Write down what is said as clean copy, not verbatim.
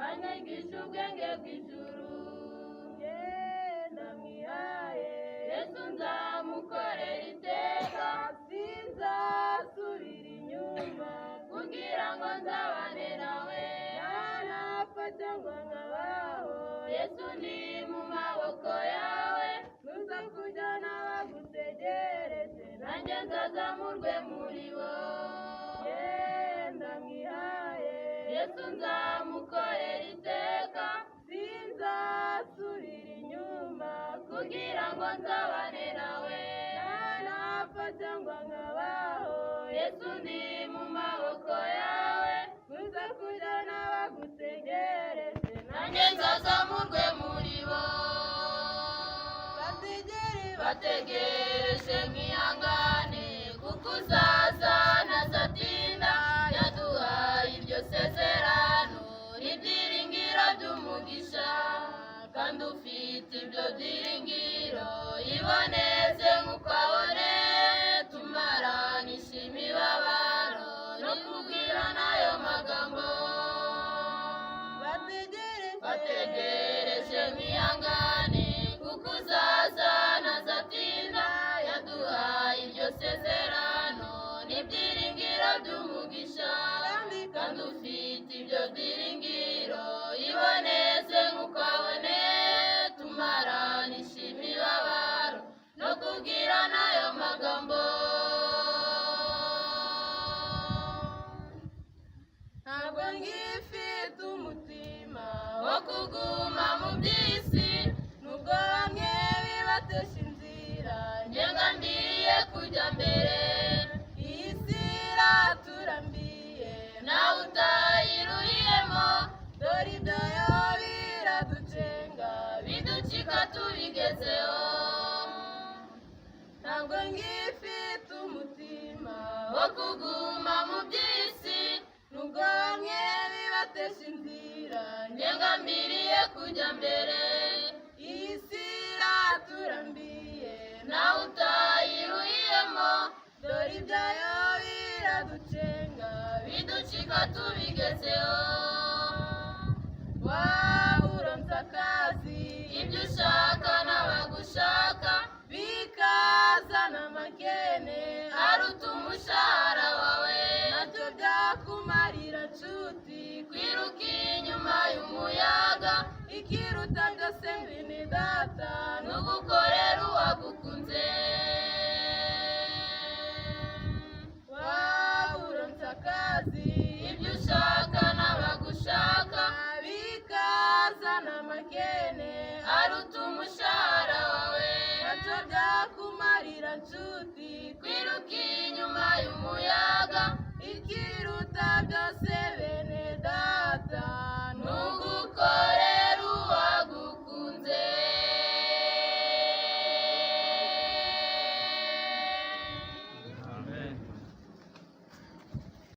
anyigisha ubwenge bw'ijuru. Genda mwihaye Yesu nzamukorera iteka, sinzasubira inyuma kugira ngo nzabane nawe. Yanapfa cyangwa nkabaho, Yesu ndi mu maboko yawe. Nuza kujyana bagutegereje, nanjye nzazamurwe muri bo. Genda mwihaye Yesu nzamukorera iteka, sinzasubira inyuma kugira ngo nzabane nawe. Yanapfa cyangwa nkabaho, Yesu ndi mu maboko yawe. Nuza kujyana bagutegereje, nanjye nzazamurwe muri bo. Bategereje mwihangane, kuko uzaza ntazatinda. Yaduhaye iryo sezerano n'ibyiringiro by'umugisha, kandi ufite ibyo byiringiro iboneze nk'uko abone. Tumaranisha imibabaro no kubwirana ayo magambo. Bategereje mwihangane, kuko uzaza ntazatinda. Yaduhaye iryo sezerano n'ibyiringiro by'umugisha, kandi ufite ibyo byiringiro iboneze nk'uko abone. Tumaranisha imibabaro no kubwirana ayo magambo. Ntabwo ngifite umutima wo kuguma mu by'isi, nubwo bamwe bibatesha inzira. Njye ngambiriye kujya mbere, iyi si iraturambiye, nawe utayiruhiyemo. Dore ibyayo biraducenga, biducika tubigezeho. Ntabwo ngifite umutima wo kuguma mu by'isi, nubwo bamwe bibatesha inzira. Njye ngambiriye kujya mbere, iyi si iraturambiye, nawe utayiruhiyemo. Dore ibyayo biraducenga, biducika tubigezeho. Wawuronse akazi, ibyo ushaka n'abagushaka, bikazana amakene aruta umushahara wawe. Nacyo byakumarira nshuti, kwiruka inyuma y'umuyaga. Ikiruta byose ngwino data, n'ugukorera uwagukunze. Wawuronse akazi, ibyo ushaka n'abagushaka, bikazana amakene aruta umushahara wawe. Nacyo byakumarira nshuti, kwiruka inyuma y'umuyaga.